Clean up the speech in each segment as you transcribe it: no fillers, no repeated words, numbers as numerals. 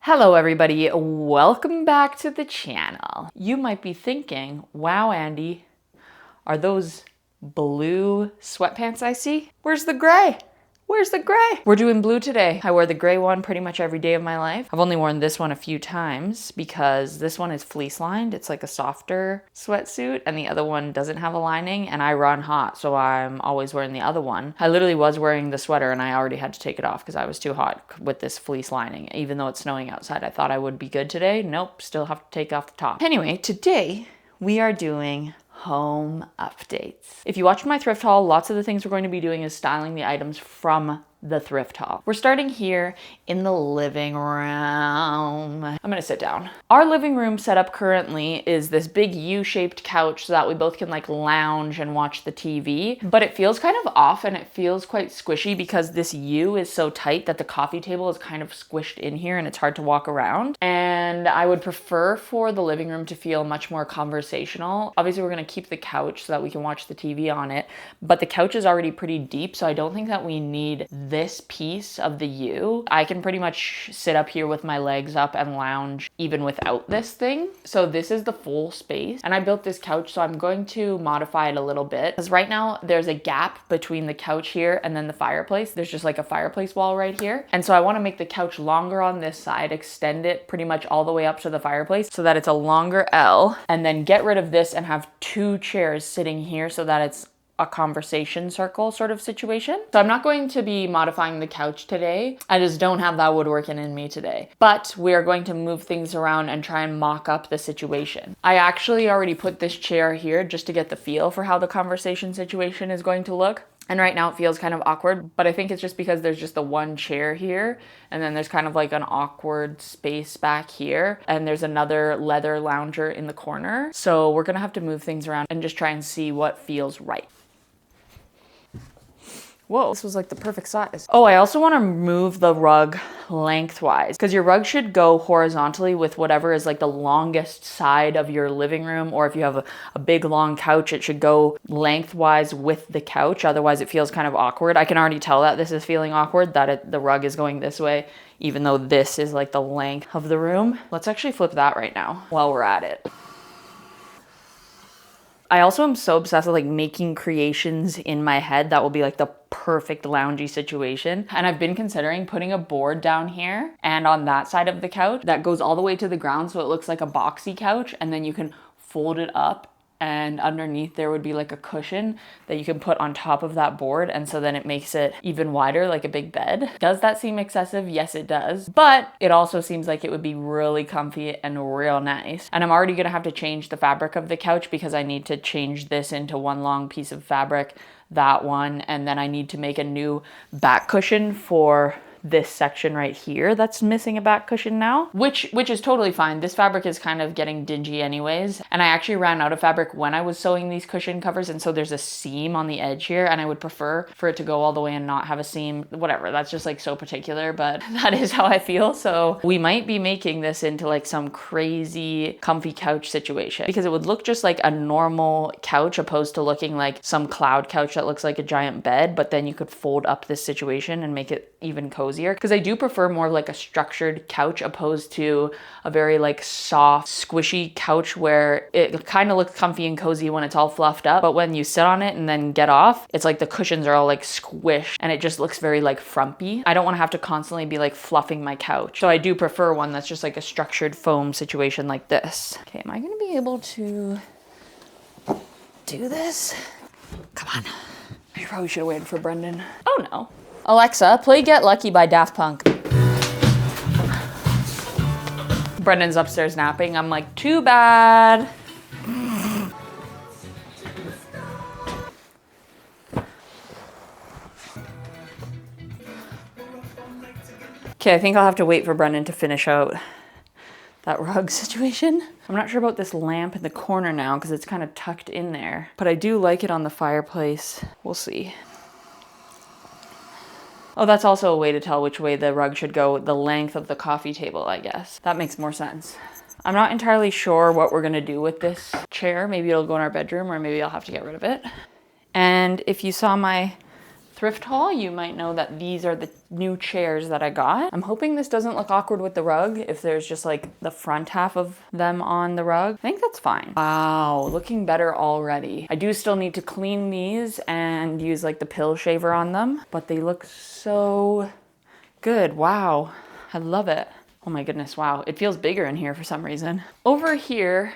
Hello everybody, welcome back to the channel. You might be thinking, wow Andy, are those blue sweatpants I see? Where's the gray? Where's the gray? We're doing blue today. I wear the gray one pretty much every day of my life. I've only worn this one a few times because this one is fleece lined. It's like a softer sweatsuit and the other one doesn't have a lining and I run hot, so I'm always wearing the other one. I literally was wearing the sweater and I already had to take it off because I was too hot with this fleece lining. Even though it's snowing outside, I thought I would be good today. Nope, still have to take off the top. Anyway, today we are doing home updates. If you watched my thrift haul, lots of the things we're going to be doing is styling the items from the thrift haul. We're starting here in the living room. I'm gonna sit down. Our living room setup currently is this big U-shaped couch so that we both can like lounge and watch the TV, but it feels kind of off and it feels quite squishy because this U is so tight that the coffee table is kind of squished in here and it's hard to walk around. And I would prefer for the living room to feel much more conversational. Obviously we're gonna keep the couch so that we can watch the TV on it, but the couch is already pretty deep, so I don't think that we need this piece of the U. I can pretty much sit up here with my legs up and lounge even without this thing. So this is the full space. And I built this couch, so I'm going to modify it a little bit. Because right now there's a gap between the couch here and then the fireplace. There's just like a fireplace wall right here. And so I want to make the couch longer on this side, extend it pretty much all the way up to the fireplace so that it's a longer L, and then get rid of this and have two chairs sitting here so that it's a conversation circle sort of situation. So I'm not going to be modifying the couch today. I just don't have that woodworking in me today. But we are going to move things around and try and mock up the situation. I actually already put this chair here just to get the feel for how the conversation situation is going to look. And right now it feels kind of awkward, but I think it's just because there's just the one chair here and then there's kind of like an awkward space back here and there's another leather lounger in the corner. So we're gonna have to move things around and just try and see what feels right. Whoa, this was like the perfect size. Oh, I also want to move the rug lengthwise because your rug should go horizontally with whatever is like the longest side of your living room, or if you have a big long couch, it should go lengthwise with the couch. Otherwise it feels kind of awkward. I can already tell that this is feeling awkward, that the rug is going this way, even though this is like the length of the room. Let's actually flip that right now while we're at it. I also am so obsessed with like making creations in my head that will be like the perfect loungy situation. And I've been considering putting a board down here and on that side of the couch that goes all the way to the ground so it looks like a boxy couch, and then you can fold it up and underneath there would be like a cushion that you can put on top of that board, and so then it makes it even wider like a big bed. Does that seem excessive? Yes, it does. But it also seems like it would be really comfy and real nice. And I'm already gonna have to change the fabric of the couch because I need to change this into one long piece of fabric, that one, and then I need to make a new back cushion for this section right here that's missing a back cushion now, which is totally fine. This fabric is kind of getting dingy anyways, and I actually ran out of fabric when I was sewing these cushion covers, and so there's a seam on the edge here, and I would prefer for it to go all the way and not have a seam. Whatever, that's just like so particular, but that is how I feel. So we might be making this into like some crazy comfy couch situation because it would look just like a normal couch opposed to looking like some cloud couch that looks like a giant bed, but then you could fold up this situation and make it even cozier, because I do prefer more of like a structured couch opposed to a very like soft squishy couch where it kind of looks comfy and cozy when it's all fluffed up, but when you sit on it and then get off, it's like the cushions are all like squished and it just looks very like frumpy. I don't want to have to constantly be like fluffing my couch, so I do prefer one that's just like a structured foam situation like this. Okay, am I gonna be able to do this? Come on. I probably should have waited for Brendan. Oh no. Alexa, play Get Lucky by Daft Punk. Brendan's upstairs napping. I'm like, too bad. Okay, I think I'll have to wait for Brendan to finish out that rug situation. I'm not sure about this lamp in the corner now because it's kind of tucked in there, but I do like it on the fireplace. We'll see. Oh, that's also a way to tell which way the rug should go, the length of the coffee table, I guess. That makes more sense. I'm not entirely sure what we're gonna do with this chair. Maybe it'll go in our bedroom, or maybe I'll have to get rid of it. And if you saw my thrift haul, you might know that these are the new chairs that I got. I'm hoping this doesn't look awkward with the rug if there's just like the front half of them on the rug. I think that's fine. Wow, looking better already. I do still need to clean these and use like the pill shaver on them, but they look so good. Wow, I love it. Oh my goodness, wow. It feels bigger in here for some reason. Over here,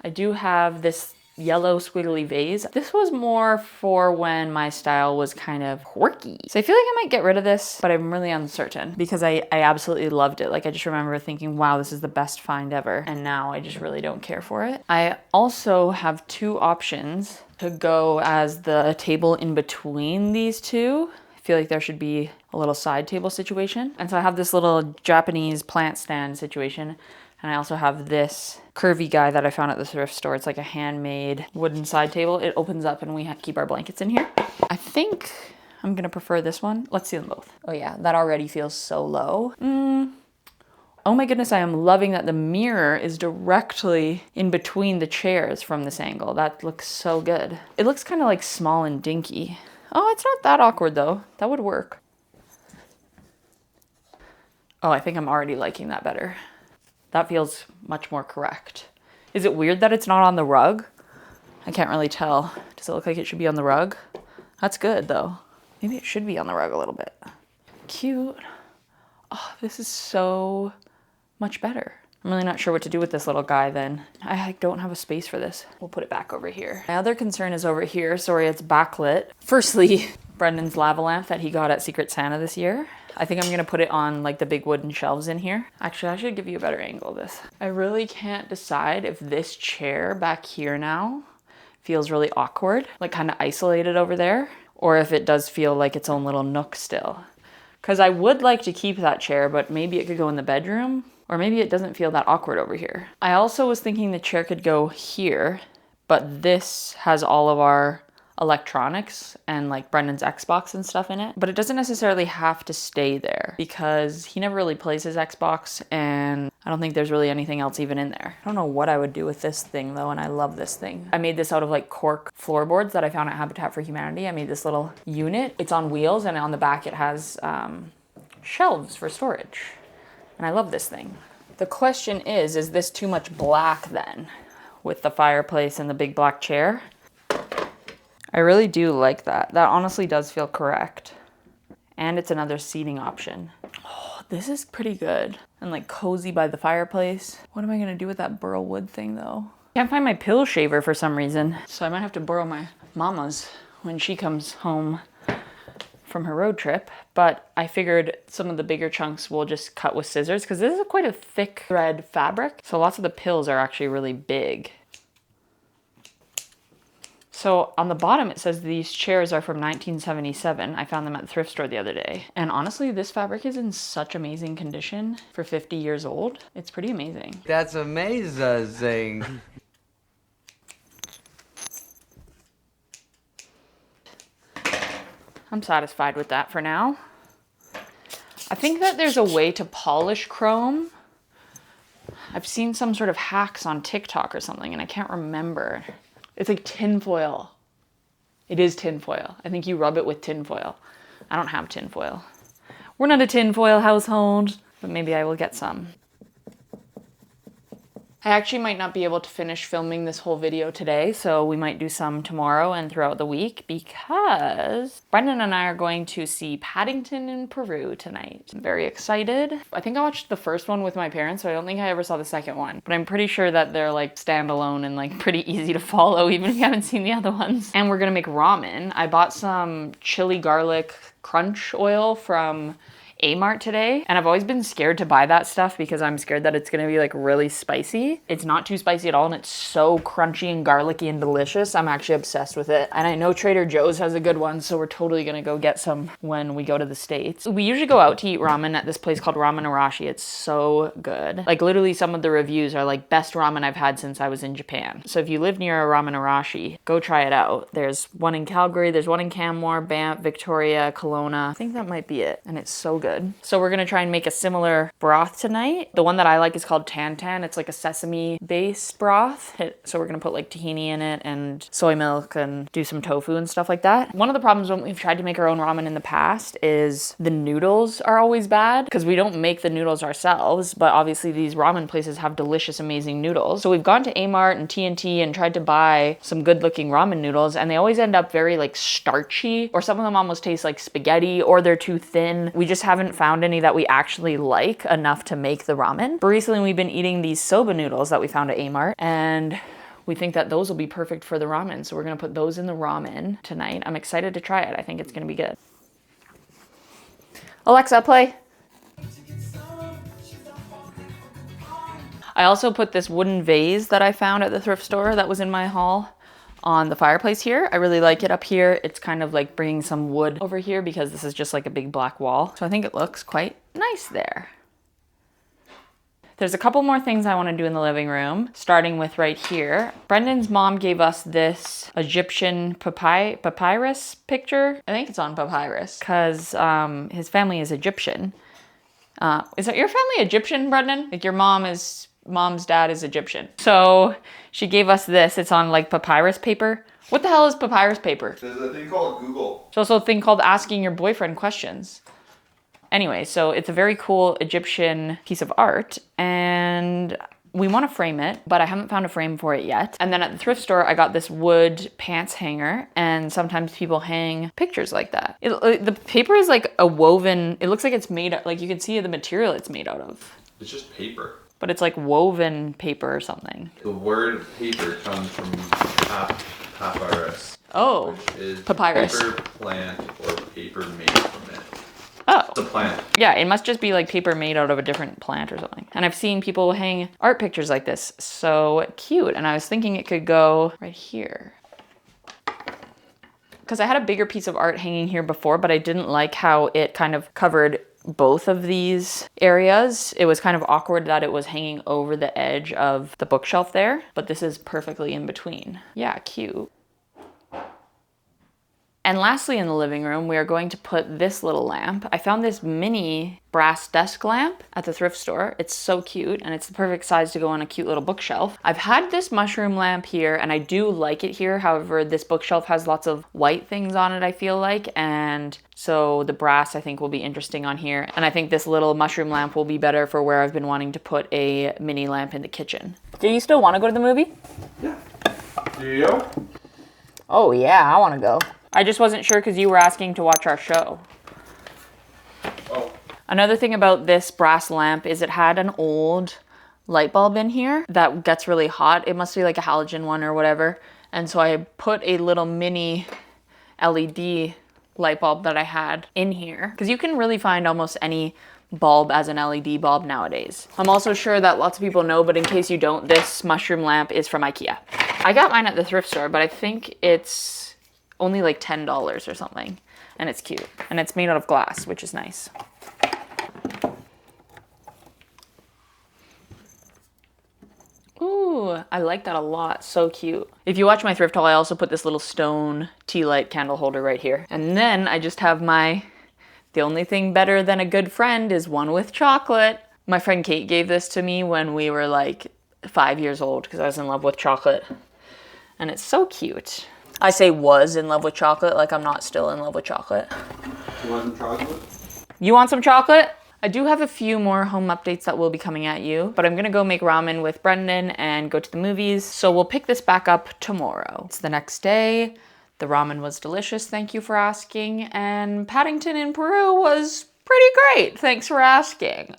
I do have this yellow squiggly vase. This was more for when my style was kind of quirky. So I feel like I might get rid of this, but I'm really uncertain because I absolutely loved it. Like I just remember thinking, wow, this is the best find ever. And now I just really don't care for it. I also have two options to go as the table in between these two. I feel like there should be a little side table situation. And so I have this little Japanese plant stand situation. And I also have this curvy guy that I found at the thrift store. It's like a handmade wooden side table. It opens up and we keep our blankets in here. I think I'm gonna prefer this one. Let's see them both. Oh yeah, that already feels so low. Oh my goodness, I am loving that the mirror is directly in between the chairs from this angle. That looks so good. It looks kind of like small and dinky. Oh, it's not that awkward though. That would work. Oh, I think I'm already liking that better. That feels much more correct. Is it weird that it's not on the rug? I can't really tell. Does it look like it should be on the rug? That's good though. Maybe it should be on the rug a little bit. Cute. Oh, this is so much better. I'm really not sure what to do with this little guy then. I don't have a space for this. We'll put it back over here. My other concern is over here. Sorry, it's backlit. Firstly, Brendan's lava lamp that he got at Secret Santa this year. I think I'm gonna put it on like the big wooden shelves in here. Actually, I should give you a better angle of this. I really can't decide if this chair back here now feels really awkward, like kind of isolated over there, or if it does feel like its own little nook still. Because I would like to keep that chair, but maybe it could go in the bedroom, or maybe it doesn't feel that awkward over here. I also was thinking the chair could go here, but this has all of our electronics and like Brendan's Xbox and stuff in it, but it doesn't necessarily have to stay there because he never really plays his Xbox and I don't think there's really anything else even in there. I don't know what I would do with this thing though, and I love this thing. I made this out of like cork floorboards that I found at Habitat for Humanity. I made this little unit. It's on wheels and on the back it has shelves for storage. And I love this thing. The question is this too much black then with the fireplace and the big black chair? I really do like that. That honestly does feel correct. And it's another seating option. Oh, this is pretty good. And like cozy by the fireplace. What am I gonna do with that burl wood thing though? Can't find my pill shaver for some reason. So I might have to borrow my mama's when she comes home from her road trip. But I figured some of the bigger chunks we'll just cut with scissors because this is quite a thick thread fabric. So lots of the pills are actually really big. So on the bottom, it says these chairs are from 1977. I found them at the thrift store the other day. And honestly, this fabric is in such amazing condition for 50 years old. It's pretty amazing. That's amazing. I'm satisfied with that for now. I think that there's a way to polish chrome. I've seen some sort of hacks on TikTok or something, and I can't remember. It's like tinfoil. It is tinfoil. I think you rub it with tinfoil. I don't have tinfoil. We're not a tinfoil household, but maybe I will get some. I actually might not be able to finish filming this whole video today, so we might do some tomorrow and throughout the week because Brendan and I are going to see Paddington in Peru tonight. I'm very excited. I think I watched the first one with my parents, so I don't think I ever saw the second one, but I'm pretty sure that they're like standalone and like pretty easy to follow even if you haven't seen the other ones. And we're gonna make ramen. I bought some chili garlic crunch oil from A-Mart today, and I've always been scared to buy that stuff because I'm scared that it's gonna be like really spicy. It's not too spicy at all, and it's so crunchy and garlicky and delicious. I'm actually obsessed with it. And I know Trader Joe's has a good one, so we're totally gonna go get some when we go to the States. We usually go out to eat ramen at this place called Ramen Arashi. It's so good. Like literally some of the reviews are like best ramen I've had since I was in Japan. So if you live near a Ramen Arashi, go try it out. There's one in Calgary, there's one in Canmore, Banff, Victoria, Kelowna. I think that might be it, and it's so good. good. So we're gonna try and make a similar broth tonight. The one that I like is called Tan Tan. It's like a sesame-based broth. So we're gonna put like tahini in it and soy milk and do some tofu and stuff like that. One of the problems when we've tried to make our own ramen in the past is the noodles are always bad because we don't make the noodles ourselves, but obviously these ramen places have delicious, amazing noodles. So we've gone to Amart and T&T and tried to buy some good looking ramen noodles, and they always end up very like starchy, or some of them almost taste like spaghetti, or they're too thin. We just haven't found any that we actually like enough to make the ramen. But recently we've been eating these soba noodles that we found at Amart, and we think that those will be perfect for the ramen. So we're gonna put those in the ramen tonight. I'm excited to try it. I think it's gonna be good. Alexa, play. I also put this wooden vase that I found at the thrift store that was in my haul on the fireplace here. I really like it up here. It's kind of like bringing some wood over here because this is just like a big black wall. So I think it looks quite nice there. There's a couple more things I want to do in the living room, starting with right here. Brendan's mom gave us this Egyptian papyrus picture. I think it's on papyrus because his family is Egyptian. Is your family Egyptian, Brendan? Like your mom's dad is Egyptian. So she gave us this. It's on like papyrus paper. What the hell is papyrus paper? There's a thing called Google. There's also a thing called asking your boyfriend questions. Anyway, so it's a very cool Egyptian piece of art, and we want to frame it, but I haven't found a frame for it yet. And then at the thrift store, I got this wood pants hanger, and sometimes people hang pictures like that. The paper is like a woven, it looks like it's made, like you can see the material it's made out of. It's just paper. But it's like woven paper or something. The word paper comes from papyrus. Oh, which is papyrus. Paper plant or paper made from it. Oh. It's a plant. Yeah, it must just be like paper made out of a different plant or something. And I've seen people hang art pictures like this. So cute. And I was thinking it could go right here. Because I had a bigger piece of art hanging here before, but I didn't like how it kind of covered both of these areas. It was kind of awkward that it was hanging over the edge of the bookshelf there, but this is perfectly in between. Yeah, cute. And lastly, in the living room, we are going to put this little lamp. I found this mini brass desk lamp at the thrift store. It's so cute, and it's the perfect size to go on a cute little bookshelf. I've had this mushroom lamp here, and I do like it here. However, this bookshelf has lots of white things on it, I feel like, and so the brass, I think, will be interesting on here. And I think this little mushroom lamp will be better for where I've been wanting to put a mini lamp in the kitchen. Do you still want to go to the movie? Yeah. Do you? Oh yeah, I want to go. I just wasn't sure because you were asking to watch our show. Oh. Another thing about this brass lamp is it had an old light bulb in here that gets really hot. It must be like a halogen one or whatever. And so I put a little mini LED light bulb that I had in here because you can really find almost any bulb as an LED bulb nowadays. I'm also sure that lots of people know, but in case you don't, this mushroom lamp is from IKEA. I got mine at the thrift store, but I think it's only like $10 or something, and it's cute, and it's made out of glass, which is nice. Ooh, I like that a lot. So cute. If you watch my thrift haul, I also put this little stone tea light candle holder right here. And then I just have the only thing better than a good friend is one with chocolate. My friend Kate gave this to me when we were like 5 years old because I was in love with chocolate. And it's so cute. I say was in love with chocolate, like I'm not still in love with chocolate. You want some chocolate? You want some chocolate? I do have a few more home updates that will be coming at you, but I'm gonna go make ramen with Brendan and go to the movies. So we'll pick this back up tomorrow. It's the next day. The ramen was delicious, thank you for asking. And Paddington in Peru was pretty great, thanks for asking.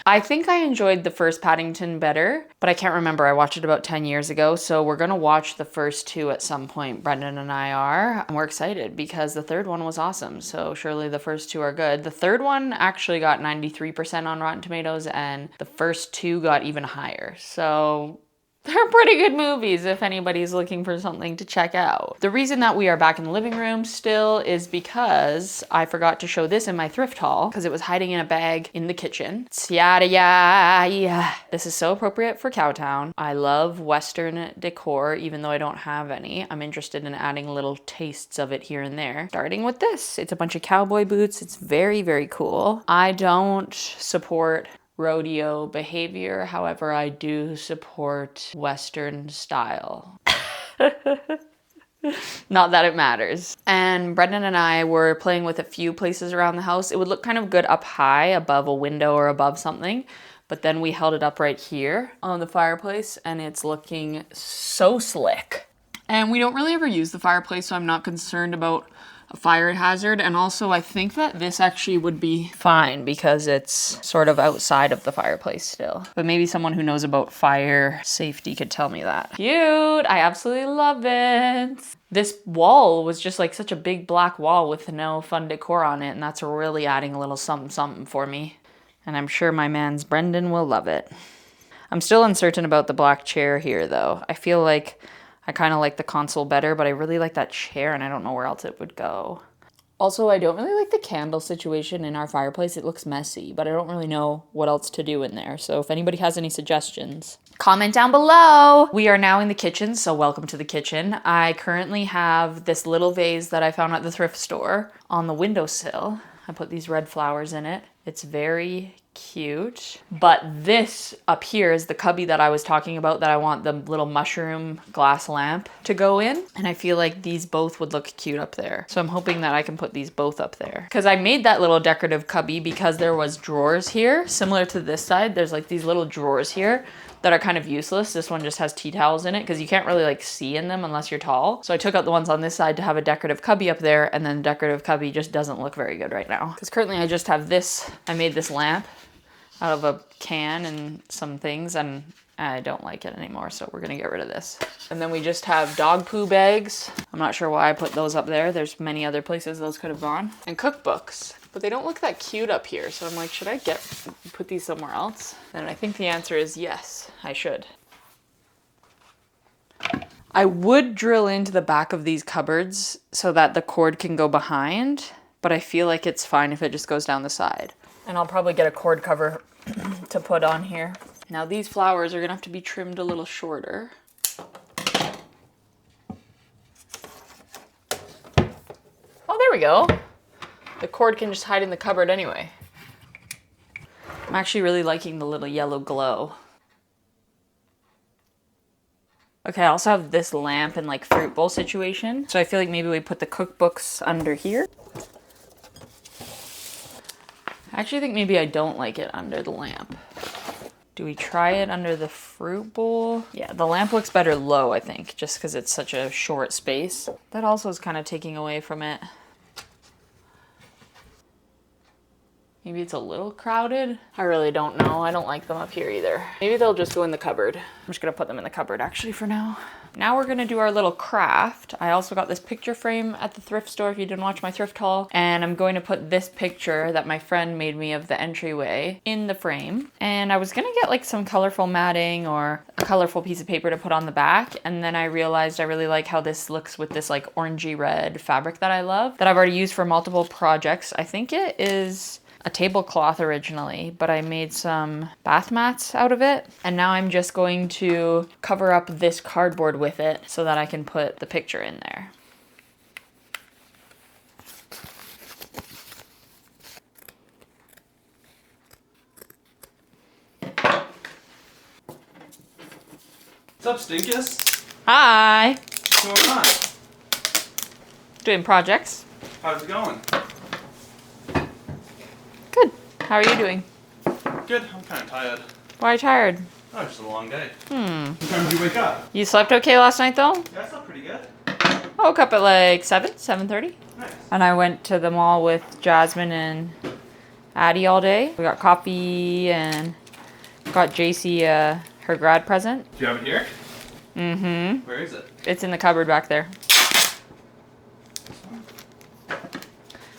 I think I enjoyed the first Paddington better, but I can't remember. I watched it about 10 years ago, so we're gonna watch the first two at some point, Brendan and I are. And we're excited because the third one was awesome, so surely the first two are good. The third one actually got 93% on Rotten Tomatoes, and the first two got even higher. So They're pretty good movies if anybody's looking for something to check out. The reason that we are back in the living room still is because I forgot to show this in my thrift haul because it was hiding in a bag in the kitchen. It's yada yada. This is so appropriate for Cowtown. I love Western decor, even though I don't have any. I'm interested in adding little tastes of it here and there. Starting with this. It's a bunch of cowboy boots. It's very, very cool. I don't support rodeo behavior. However, I do support Western style. Not that it matters. And Brendan and I were playing with a few places around the house. It would look kind of good up high above a window or above something. But then we held it up right here on the fireplace and it's looking so slick. And we don't really ever use the fireplace, so I'm not concerned about a fire hazard. And also I think that this actually would be fine because it's sort of outside of the fireplace still. But maybe someone who knows about fire safety could tell me that. Cute, I absolutely love it. This wall was just like such a big black wall with no fun decor on it, and that's really adding a little something something for me. And I'm sure my man's Brendan will love it. I'm still uncertain about the black chair here though. I feel like I kind of like the console better, but I really like that chair and I don't know where else it would go. Also, I don't really like the candle situation in our fireplace. It looks messy, but I don't really know what else to do in there. So if anybody has any suggestions, comment down below. We are now in the kitchen, so welcome to the kitchen. I currently have this little vase that I found at the thrift store on the windowsill. I put these red flowers in it. It's very cute. But this up here is the cubby that I was talking about that I want the little mushroom glass lamp to go in. And I feel like these both would look cute up there. So I'm hoping that I can put these both up there. Because I made that little decorative cubby because there was drawers here. Similar to this side, there's like these little drawers here that are kind of useless. This one just has tea towels in it because you can't really like see in them unless you're tall. So I took out the ones on this side to have a decorative cubby up there, and then the decorative cubby just doesn't look very good right now. Because currently I just have this, I made this lamp out of a can and some things, and I don't like it anymore, so we're gonna get rid of this. And then we just have dog poo bags. I'm not sure why I put those up there. There's many other places those could have gone. And cookbooks. But they don't look that cute up here, so I'm like, should I put these somewhere else? And I think the answer is yes, I should. I would drill into the back of these cupboards so that the cord can go behind, but I feel like it's fine if it just goes down the side. And I'll probably get a cord cover to put on here. Now these flowers are gonna have to be trimmed a little shorter. Oh, there we go. The cord can just hide in the cupboard anyway. I'm actually really liking the little yellow glow. Okay, I also have this lamp and like fruit bowl situation. So I feel like maybe we put the cookbooks under here. I actually think maybe I don't like it under the lamp. Do we try it under the fruit bowl? Yeah, the lamp looks better low, I think, just because it's such a short space. That also is kind of taking away from it. Maybe it's a little crowded. I really don't know. I don't like them up here either. Maybe they'll just go in the cupboard. I'm just gonna put them in the cupboard actually for now. Now we're gonna do our little craft. I also got this picture frame at the thrift store if you didn't watch my thrift haul. And I'm going to put this picture that my friend made me of the entryway in the frame. And I was gonna get like some colorful matting or a colorful piece of paper to put on the back. And then I realized I really like how this looks with this like orangey red fabric that I love, that I've already used for multiple projects. I think it is a tablecloth originally, but I made some bath mats out of it. And now I'm just going to cover up this cardboard with it so that I can put the picture in there. What's up, Stinkus? Hi! What's going on? Doing projects. How's it going? Good. How are you doing? Good. I'm kind of tired. Why are you tired? Oh, it's just a long day. What time did you wake up? You slept okay last night though? Yeah, I slept pretty good. I woke up at like 7:30. Nice. And I went to the mall with Jasmine and Addie all day. We got coffee and got JC her grad present. Do you have it here? Mm-hmm. Where is it? It's in the cupboard back there.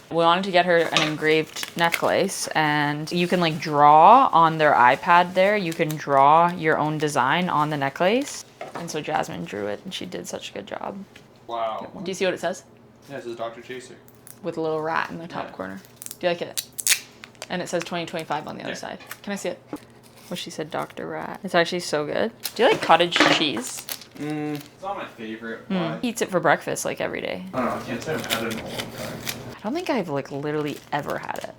We wanted to get her an engraved necklace, and you can like draw on their iPad there. You can draw your own design on the necklace. And so Jasmine drew it, and she did such a good job. Wow. Do you see what it says? Yeah, this is Dr. Chaser. With a little rat in the top corner. Do you like it? And it says 2025 on the other side. Can I see it? Well, she said Dr. Rat. It's actually so good. Do you like cottage cheese? It's not my favorite. Why? He eats it for breakfast like every day. I don't know. I can't say I've had it in a long time. I don't think I've like literally ever had it.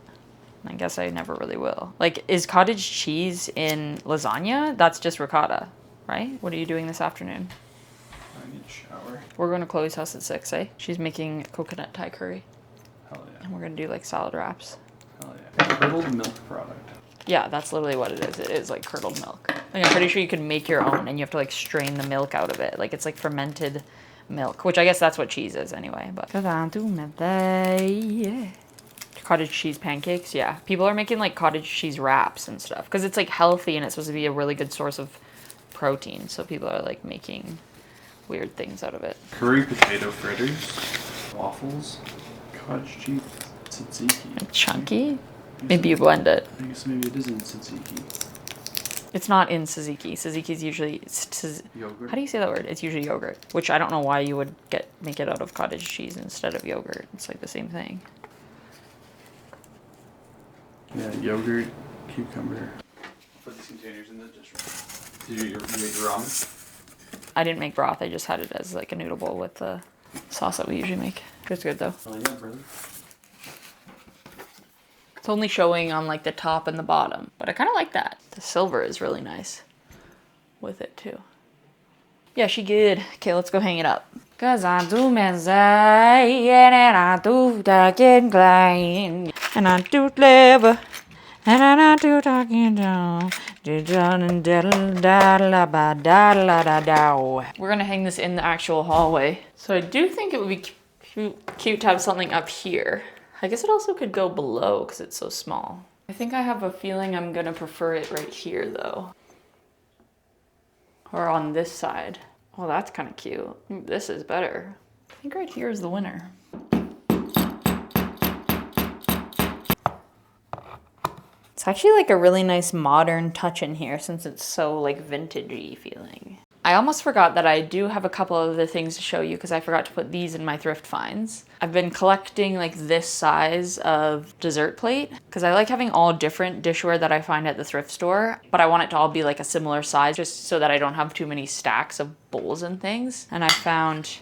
I guess I never really will. Like, is cottage cheese in lasagna? That's just ricotta, right? What are you doing this afternoon? I need a shower. We're going to Chloe's house at 6, eh? She's making coconut Thai curry. Hell yeah. And we're going to do like salad wraps. Hell yeah. Curdled milk product. Yeah, that's literally what it is. It is like curdled milk. Like, I'm pretty sure you can make your own, and you have to like strain the milk out of it. Like, it's like fermented milk, which I guess that's what cheese is anyway. But cottage cheese pancakes, yeah. People are making like cottage cheese wraps and stuff because it's like healthy and it's supposed to be a really good source of protein. So people are like making weird things out of it. Curry potato fritters. Waffles. Cottage cheese. Tzatziki. Chunky? Maybe you blend it. I guess maybe it is in tzatziki. It's not in tzatziki. Tzatziki is usually Yogurt. How do you say that word? It's usually yogurt, which I don't know why you would make it out of cottage cheese instead of yogurt. It's like the same thing. Yeah, yogurt, cucumber. Put these containers in the dishwasher. Did you make your ramen? I didn't make broth. I just had it as like a noodle bowl with the sauce that we usually make. It's good though. Oh yeah, brother. It's only showing on like the top and the bottom, but I kind of like that. The silver is really nice with it too. Yeah, she good. Okay, let's go hang it up. Cause I do and I do talking clean, and I do clever, and I do talking down. We're gonna hang this in the actual hallway. So I do think it would be cute to have something up here. I guess it also could go below because it's so small. I think I have a feeling I'm gonna prefer it right here though. Or on this side. Oh, that's kind of cute. This is better. I think right here is the winner. It's actually like a really nice modern touch in here since it's so like vintagey feeling. I almost forgot that I do have a couple of other things to show you because I forgot to put these in my thrift finds. I've been collecting like this size of dessert plate because I like having all different dishware that I find at the thrift store, but I want it to all be like a similar size just so that I don't have too many stacks of bowls and things. And I found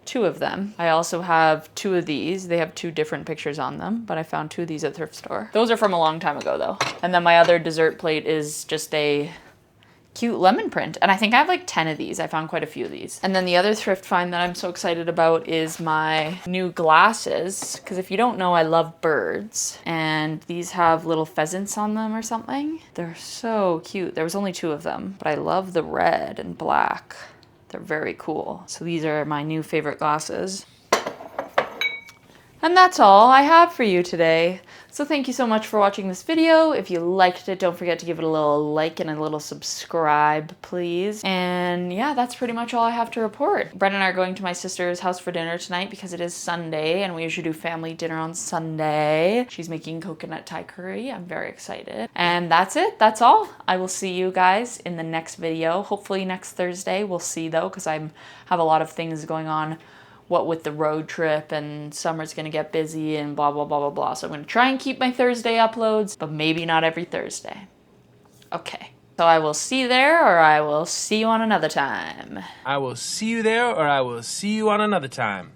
2 of them. I also have 2 of these. They have 2 different pictures on them, but I found 2 of these at the thrift store. Those are from a long time ago though. And then my other dessert plate is just a cute lemon print, and I think I have like 10 of these. I found quite a few of these. And then the other thrift find that I'm so excited about is my new glasses, because if you don't know, I love birds, and these have little pheasants on them or something. They're so cute. There was only 2 of them, but I love the red and black. They're very cool. So these are my new favorite glasses. And that's all I have for you today. So thank you so much for watching this video. If you liked it, don't forget to give it a little like and a little subscribe, please. And yeah, that's pretty much all I have to report. Brent and I are going to my sister's house for dinner tonight because it is Sunday and we usually do family dinner on Sunday. She's making coconut Thai curry. I'm very excited. And that's it. That's all. I will see you guys in the next video. Hopefully next Thursday. We'll see though, because I have a lot of things going on. What with the road trip and summer's gonna get busy and blah, blah, blah, blah, blah. So I'm gonna try and keep my Thursday uploads, but maybe not every Thursday. Okay, so I will see you there or I will see you on another time. I will see you there or I will see you on another time.